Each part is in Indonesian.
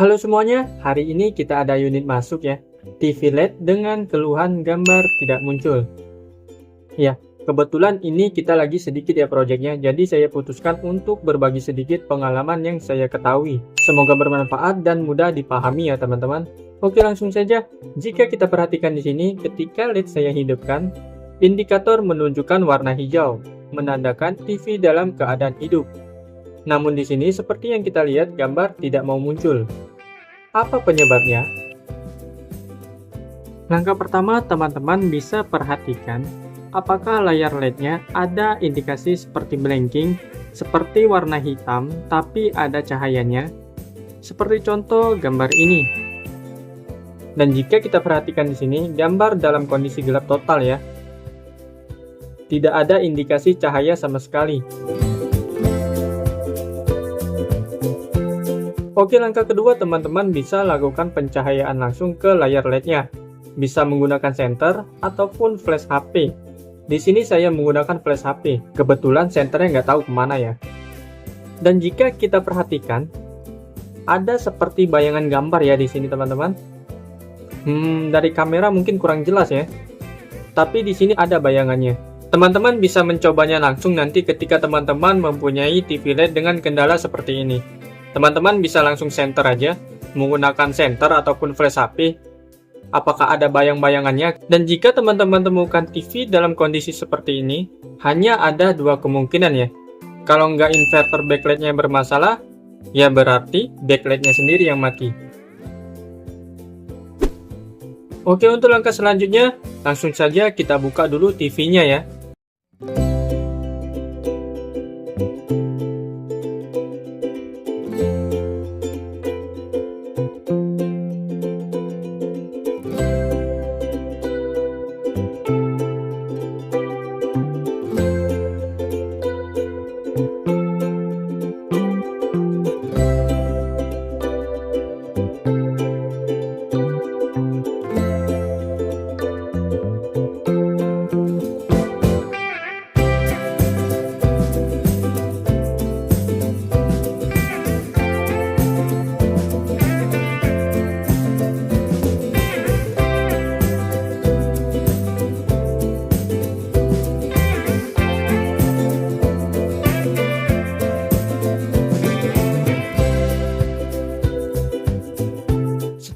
Halo semuanya, hari ini kita ada unit masuk ya. TV LED dengan keluhan gambar tidak muncul. Ya, kebetulan ini kita lagi sedikit ya proyeknya, jadi saya putuskan untuk berbagi sedikit pengalaman yang saya ketahui. Semoga bermanfaat dan mudah dipahami ya teman-teman. Oke, langsung saja. Jika kita perhatikan di sini, ketika LED saya hidupkan, indikator menunjukkan warna hijau, menandakan TV dalam keadaan hidup. Namun di sini seperti yang kita lihat gambar tidak mau muncul. Apa penyebabnya? Langkah pertama teman-teman bisa perhatikan apakah layar LED-nya ada indikasi seperti blinking, seperti warna hitam tapi ada cahayanya. Seperti contoh gambar ini. Dan jika kita perhatikan di sini gambar dalam kondisi gelap total ya. Tidak ada indikasi cahaya sama sekali. Oke, langkah kedua teman-teman bisa lakukan pencahayaan langsung ke layar LED-nya. Bisa menggunakan senter ataupun flash HP. Di sini saya menggunakan flash HP. Kebetulan senternya nggak tahu kemana ya. Dan jika kita perhatikan, ada seperti bayangan gambar ya di sini teman-teman. Dari kamera mungkin kurang jelas ya. Tapi di sini ada bayangannya. Teman-teman bisa mencobanya langsung nanti ketika teman-teman mempunyai TV LED dengan kendala seperti ini. Teman-teman bisa langsung senter aja, menggunakan senter ataupun flash HP. Apakah ada bayang-bayangannya? Dan jika teman-teman temukan TV dalam kondisi seperti ini, hanya ada dua kemungkinan ya. Kalau nggak inverter backlight-nya bermasalah, ya berarti backlight-nya sendiri yang mati. Oke, untuk langkah selanjutnya, langsung saja kita buka dulu TV-nya ya.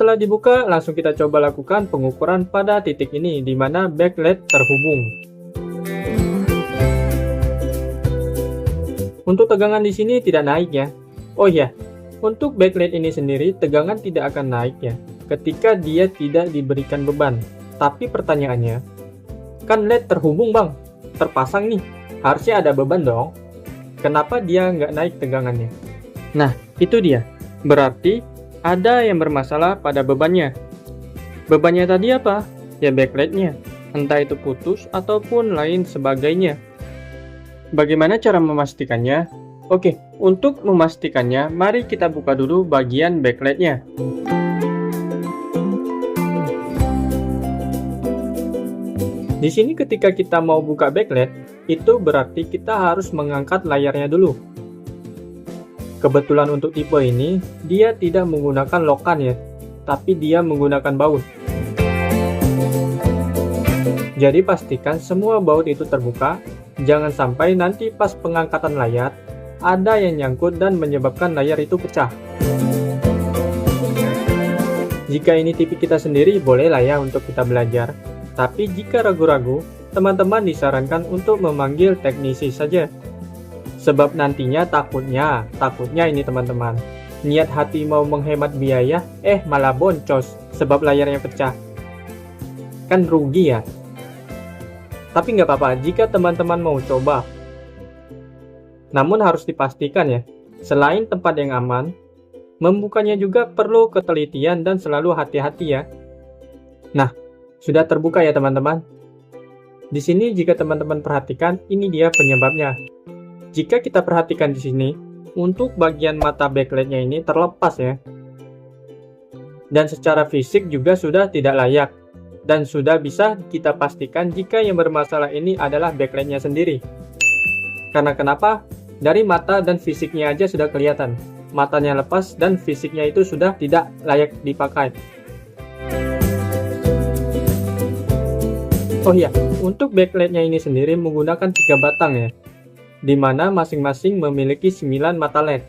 Setelah dibuka, langsung kita coba lakukan pengukuran pada titik ini, di mana backlight terhubung. Untuk tegangan di sini tidak naik ya. Oh ya, untuk backlight ini sendiri tegangan tidak akan naik ya, ketika dia tidak diberikan beban. Tapi pertanyaannya, kan LED terhubung bang, terpasang nih, harusnya ada beban dong. Kenapa dia nggak naik tegangannya? Nah, itu dia. Berarti ada yang bermasalah pada bebannya. Bebannya tadi apa? Ya backlight-nya. Entah itu putus ataupun lain sebagainya. Bagaimana cara memastikannya? Oke, untuk memastikannya, mari kita buka dulu bagian backlight-nya. Di sini ketika kita mau buka backlight, itu berarti kita harus mengangkat layarnya dulu. Kebetulan untuk tipe ini, dia tidak menggunakan lokan ya, tapi dia menggunakan baut. Jadi pastikan semua baut itu terbuka, jangan sampai nanti pas pengangkatan layar, ada yang nyangkut dan menyebabkan layar itu pecah. Jika ini TV kita sendiri, bolehlah ya untuk kita belajar. Tapi jika ragu-ragu, teman-teman disarankan untuk memanggil teknisi saja. Sebab nantinya takutnya ini teman-teman, niat hati mau menghemat biaya, malah boncos sebab layarnya pecah. Kan rugi ya. Tapi nggak apa-apa jika teman-teman mau coba. Namun harus dipastikan ya, selain tempat yang aman, membukanya juga perlu ketelitian dan selalu hati-hati ya. Nah, sudah terbuka ya teman-teman. Di sini jika teman-teman perhatikan, ini dia penyebabnya. Jika kita perhatikan di sini, untuk bagian mata backlight-nya ini terlepas ya. Dan secara fisik juga sudah tidak layak. Dan sudah bisa kita pastikan jika yang bermasalah ini adalah backlight-nya sendiri. Karena kenapa? Dari mata dan fisiknya aja sudah kelihatan. matanya lepas dan fisiknya itu sudah tidak layak dipakai. Oh iya, untuk backlightnya ini sendiri menggunakan 3 batang ya, di mana masing-masing memiliki 9 mata LED.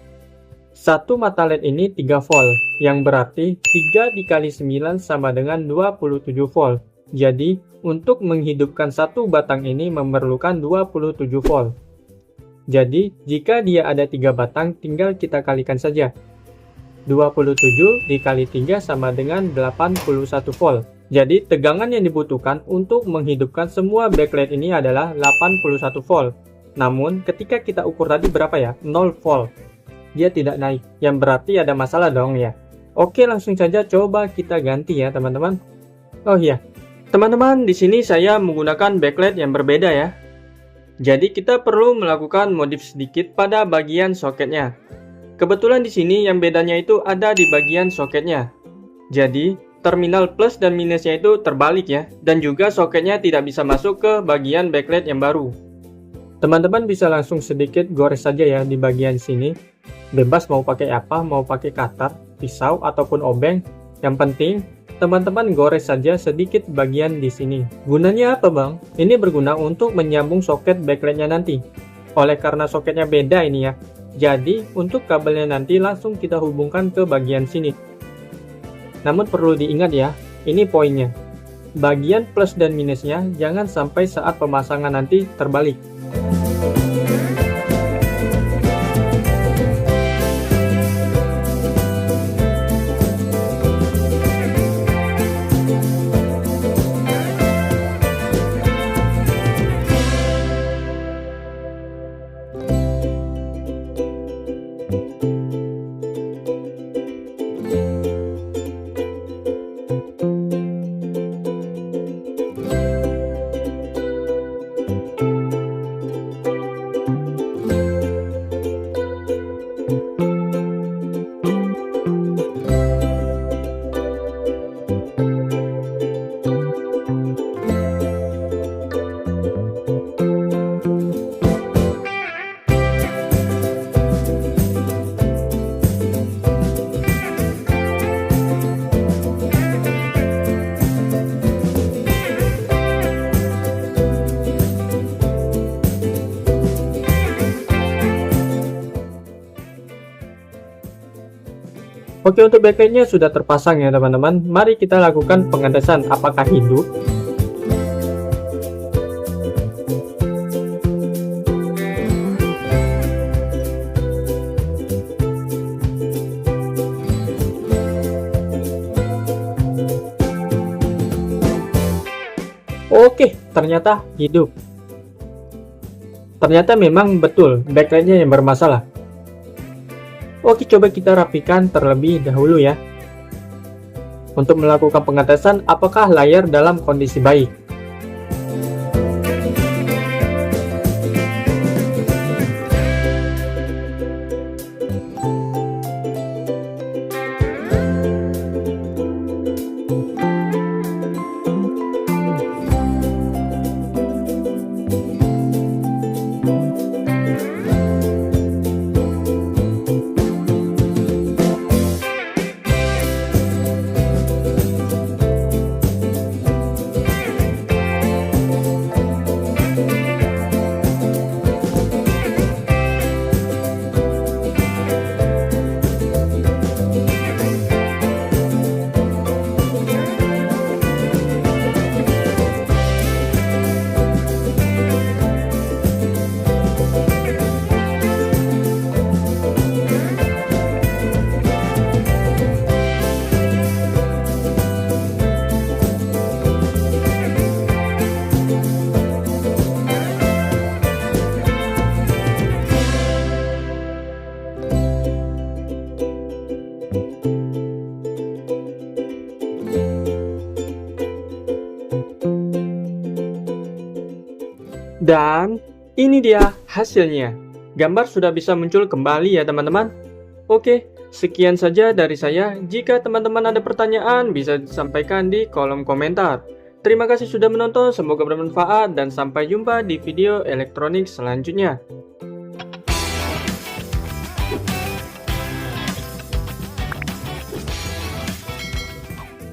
Satu mata LED ini 3 volt, yang berarti 3 dikali 9 sama dengan 27 volt. Jadi, untuk menghidupkan satu batang ini memerlukan 27 volt. Jadi, jika dia ada 3 batang, tinggal kita kalikan saja. 27 dikali 3 sama dengan 81 volt. Jadi, tegangan yang dibutuhkan untuk menghidupkan semua backlight ini adalah 81 volt. Namun, ketika kita ukur tadi berapa ya? 0 volt. Dia tidak naik, yang berarti ada masalah dong ya. Oke, langsung saja coba kita ganti ya, teman-teman. Oh iya, teman-teman, di sini saya menggunakan backlight yang berbeda ya. Jadi kita perlu melakukan modif sedikit pada bagian soketnya. Kebetulan di sini yang bedanya itu ada di bagian soketnya. Jadi terminal plus dan minusnya itu terbalik ya, dan juga soketnya tidak bisa masuk ke bagian backlight yang baru. Teman-teman bisa langsung sedikit gores saja ya di bagian sini. Bebas mau pakai apa, mau pakai cutter, pisau ataupun obeng. Yang penting teman-teman gores saja sedikit bagian di sini. Gunanya apa bang? Ini berguna untuk menyambung soket backlightnya nanti. Oleh karena soketnya beda ini ya, jadi untuk kabelnya nanti langsung kita hubungkan ke bagian sini. Namun perlu diingat ya, ini poinnya. Bagian plus dan minusnya jangan sampai saat pemasangan nanti terbalik. Oke, untuk backlightnya sudah terpasang ya teman-teman. Mari kita lakukan pengetesan apakah hidup. Oke, ternyata hidup. Ternyata memang betul backlightnya yang bermasalah. Oke, coba kita rapikan terlebih dahulu ya. Untuk melakukan pengetesan apakah layar dalam kondisi baik. Dan ini dia hasilnya. Gambar sudah bisa muncul kembali ya teman-teman. Oke, sekian saja dari saya. Jika teman-teman ada pertanyaan bisa disampaikan di kolom komentar. Terima kasih sudah menonton, semoga bermanfaat dan sampai jumpa di video elektronik selanjutnya.